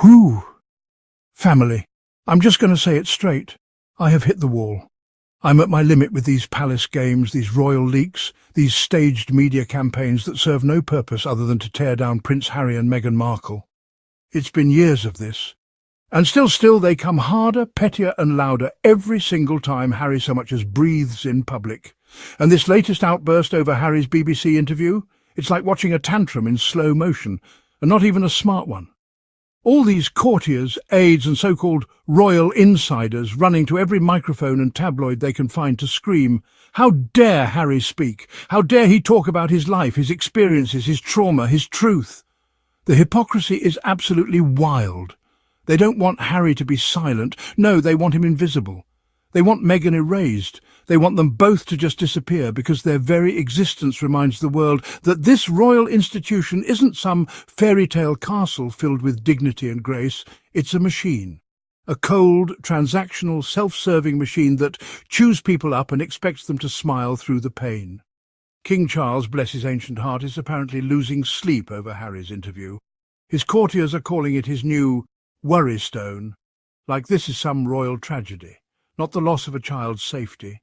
Whew! Family. I'm just going to say it straight. I have hit the wall. I'm at my limit with these palace games, these royal leaks, these staged media campaigns that serve no purpose other than to tear down Prince Harry and Meghan Markle. It's been years of this. And still they come harder, pettier and louder every single time Harry so much as breathes in public. And this latest outburst over Harry's BBC interview, it's like watching a tantrum in slow motion, and not even a smart one. All these courtiers, aides and so-called royal insiders running to every microphone and tabloid they can find to scream, "How dare Harry speak? How dare he talk about his life, his experiences, his trauma, his truth?" The hypocrisy is absolutely wild. They don't want Harry to be silent. No, they want him invisible. They want Meghan erased. They want them both to just disappear because their very existence reminds the world that this royal institution isn't some fairy tale castle filled with dignity and grace. It's a machine. A cold, transactional, self-serving machine that chews people up and expects them to smile through the pain. King Charles, bless his ancient heart, is apparently losing sleep over Harry's interview. His courtiers are calling it his new worry stone, like this is some royal tragedy, not the loss of a child's safety.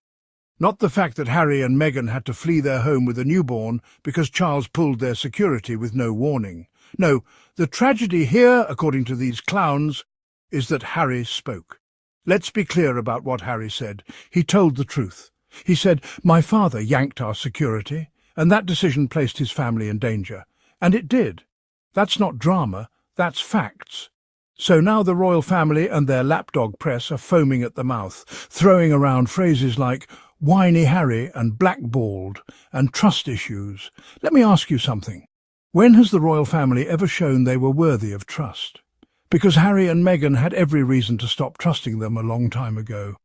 Not the fact that Harry and Meghan had to flee their home with a newborn because Charles pulled their security with no warning. No, the tragedy here, according to these clowns, is that Harry spoke. Let's be clear about what Harry said. He told the truth. He said, "My father yanked our security, and that decision placed his family in danger." And it did. That's not drama, that's facts. So now the royal family and their lapdog press are foaming at the mouth, throwing around phrases like whiny Harry and blackballed and trust issues. Let me ask you something. When has the royal family ever shown they were worthy of trust? Because Harry and Meghan had every reason to stop trusting them a long time ago.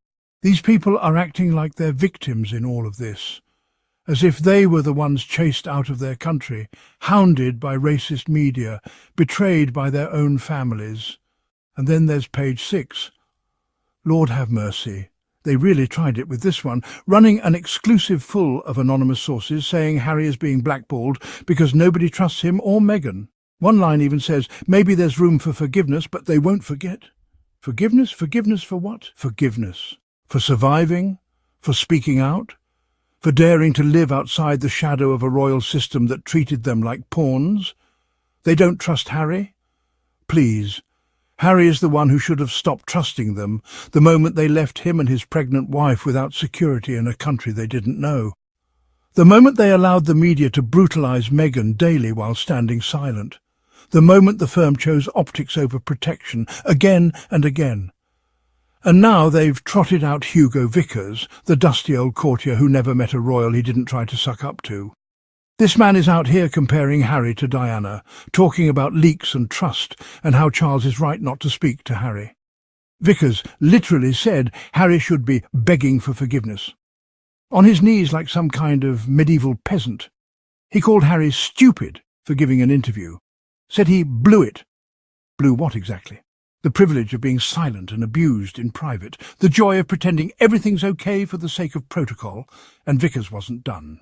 These people are acting like they're victims in all of this, as if they were the ones chased out of their country, hounded by racist media, betrayed by their own families. And then there's page 6. Lord have mercy. They really tried it with this one, running an exclusive full of anonymous sources saying Harry is being blackballed because nobody trusts him or Meghan. One line even says, maybe there's room for forgiveness, but they won't forget. Forgiveness? Forgiveness for what? Forgiveness. For surviving? For speaking out? For daring to live outside the shadow of a royal system that treated them like pawns? They don't trust Harry? Please. Harry is the one who should have stopped trusting them the moment they left him and his pregnant wife without security in a country they didn't know. The moment they allowed the media to brutalise Meghan daily while standing silent. The moment the firm chose optics over protection again and again. And now they've trotted out Hugo Vickers, the dusty old courtier who never met a royal he didn't try to suck up to. This man is out here comparing Harry to Diana, talking about leaks and trust and how Charles is right not to speak to Harry. Vickers literally said Harry should be begging for forgiveness. On his knees like some kind of medieval peasant. He called Harry stupid for giving an interview. Said he blew it. Blew what exactly? The privilege of being silent and abused in private. The joy of pretending everything's okay for the sake of protocol. And Vickers wasn't done.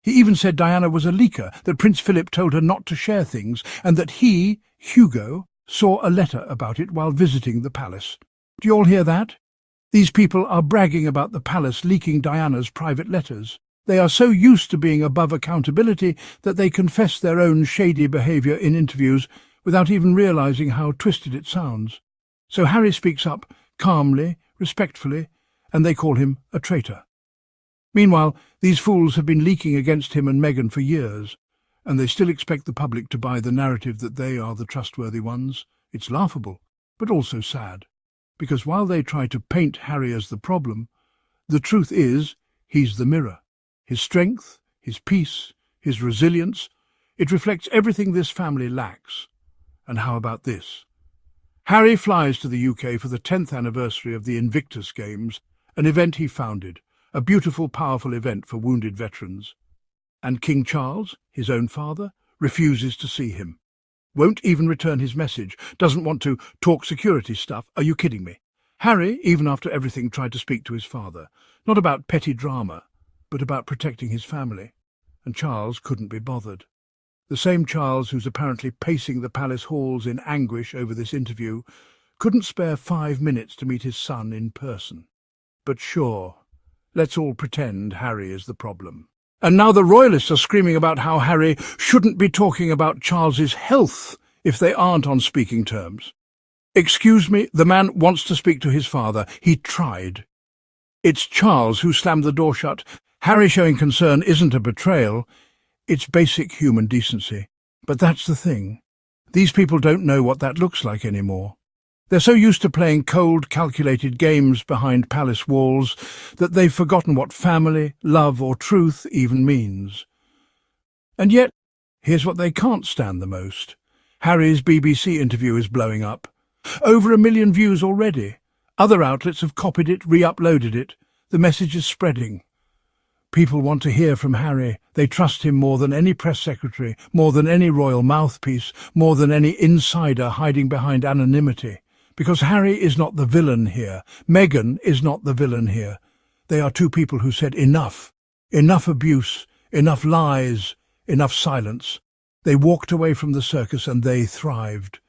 He even said Diana was a leaker, that Prince Philip told her not to share things, and that he, Hugo, saw a letter about it while visiting the palace. Do you all hear that? These people are bragging about the palace leaking Diana's private letters. They are so used to being above accountability that they confess their own shady behaviour in interviews without even realising how twisted it sounds. So Harry speaks up, calmly, respectfully, and they call him a traitor. Meanwhile, these fools have been leaking against him and Meghan for years, and they still expect the public to buy the narrative that they are the trustworthy ones. It's laughable, but also sad, because while they try to paint Harry as the problem, the truth is he's the mirror. His strength, his peace, his resilience, it reflects everything this family lacks. And how about this? Harry flies to the UK for the 10th anniversary of the Invictus Games, an event he founded. A beautiful, powerful event for wounded veterans. And King Charles, his own father, refuses to see him. Won't even return his message, doesn't want to talk security stuff. Are you kidding me? Harry, even after everything, tried to speak to his father. Not about petty drama, but about protecting his family. And Charles couldn't be bothered. The same Charles who's apparently pacing the palace halls in anguish over this interview couldn't spare 5 minutes to meet his son in person. But sure, let's all pretend Harry is the problem. And now the royalists are screaming about how Harry shouldn't be talking about Charles's health if they aren't on speaking terms. Excuse me, the man wants to speak to his father. He tried. It's Charles who slammed the door shut. Harry showing concern isn't a betrayal. It's basic human decency. But that's the thing. These people don't know what that looks like anymore. They're so used to playing cold, calculated games behind palace walls that they've forgotten what family, love or truth even means. And yet, here's what they can't stand the most. Harry's BBC interview is blowing up. Over 1 million views already. Other outlets have copied it, re-uploaded it. The message is spreading. People want to hear from Harry. They trust him more than any press secretary, more than any royal mouthpiece, more than any insider hiding behind anonymity. Because Harry is not the villain here. Meghan is not the villain here. They are two people who said enough. Enough abuse, enough lies, enough silence. They walked away from the circus and they thrived.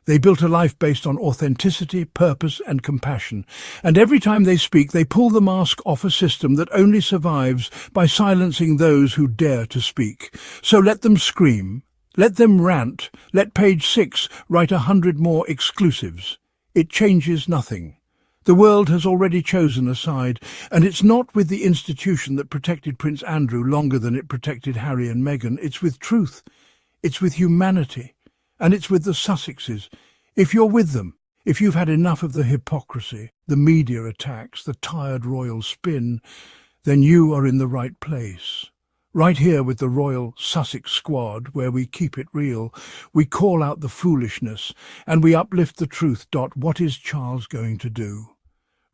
They built a life based on authenticity, purpose and compassion. And every time they speak, they pull the mask off a system that only survives by silencing those who dare to speak. So let them scream. Let them rant. Let Page 6 write 100 more exclusives. It changes nothing. The world has already chosen a side, and it's not with the institution that protected Prince Andrew longer than it protected Harry and Meghan. It's with truth. It's with humanity. And it's with the Sussexes. If you're with them, if you've had enough of the hypocrisy, the media attacks, the tired royal spin, then you are in the right place. Right here with the Royal Sussex Squad, where we keep it real, we call out the foolishness and we uplift the truth. What is Charles going to do?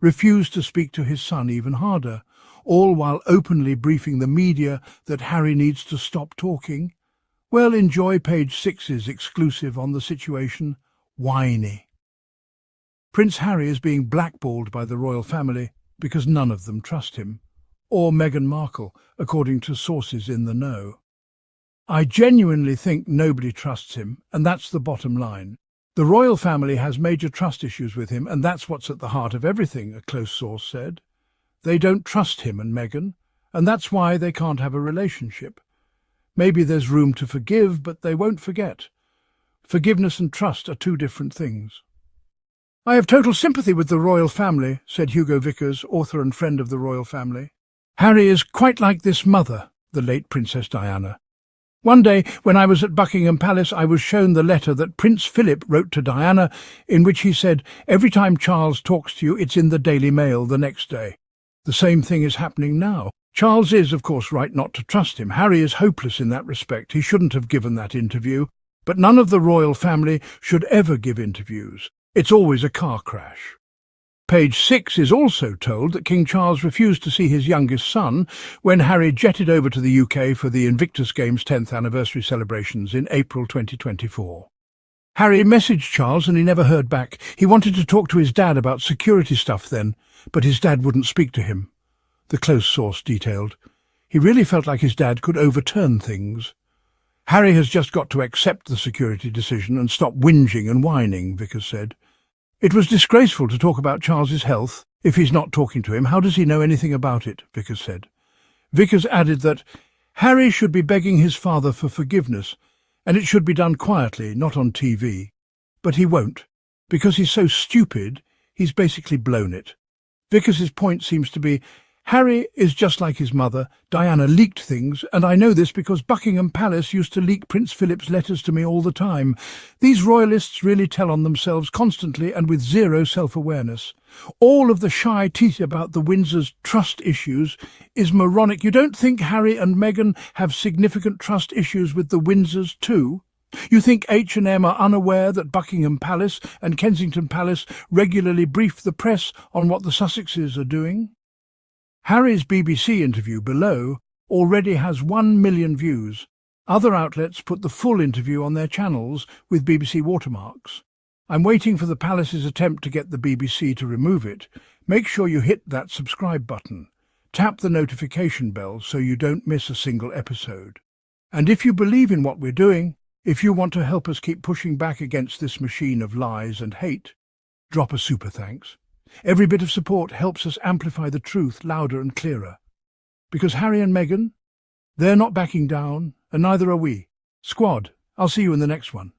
Refuse to speak to his son even harder, all while openly briefing the media that Harry needs to stop talking? Well, enjoy Page 6's exclusive on the situation. Whiny. Prince Harry is being blackballed by the royal family because none of them trust him. Or Meghan Markle, according to sources in the know. I genuinely think nobody trusts him, and that's the bottom line. The royal family has major trust issues with him, and that's what's at the heart of everything, a close source said. They don't trust him and Meghan, and that's why they can't have a relationship. Maybe there's room to forgive, but they won't forget. Forgiveness and trust are two different things. I have total sympathy with the royal family, said Hugo Vickers, author and friend of the royal family. Harry is quite like this mother, the late Princess Diana. One day, when I was at Buckingham Palace, I was shown the letter that Prince Philip wrote to Diana, in which he said, "Every time Charles talks to you, it's in the Daily Mail the next day." The same thing is happening now. Charles is, of course, right not to trust him. Harry is hopeless in that respect. He shouldn't have given that interview. But none of the royal family should ever give interviews. It's always a car crash. Page 6 is also told that King Charles refused to see his youngest son when Harry jetted over to the UK for the Invictus Games' 10th anniversary celebrations in April 2024. Harry messaged Charles and he never heard back. He wanted to talk to his dad about security stuff then, but his dad wouldn't speak to him. The close source detailed. He really felt like his dad could overturn things. Harry has just got to accept the security decision and stop whinging and whining, Vickers said. It was disgraceful to talk about Charles's health. If he's not talking to him, how does he know anything about it? Vickers said. Vickers added that Harry should be begging his father for forgiveness, and it should be done quietly, not on TV. But he won't. Because he's so stupid, he's basically blown it. Vickers's point seems to be, Harry is just like his mother. Diana leaked things, and I know this because Buckingham Palace used to leak Prince Philip's letters to me all the time. These royalists really tell on themselves constantly and with zero self-awareness. All of the shy teeth about the Windsors' trust issues is moronic. You don't think Harry and Meghan have significant trust issues with the Windsors too? You think H&M are unaware that Buckingham Palace and Kensington Palace regularly brief the press on what the Sussexes are doing? Harry's BBC interview below already has 1 million views. Other outlets put the full interview on their channels with BBC watermarks. I'm waiting for the Palace's attempt to get the BBC to remove it. Make sure you hit that subscribe button. Tap the notification bell so you don't miss a single episode. And if you believe in what we're doing, if you want to help us keep pushing back against this machine of lies and hate, drop a super thanks. Every bit of support helps us amplify the truth louder and clearer. Because Harry and Meghan, they're not backing down, and neither are we. Squad, I'll see you in the next one.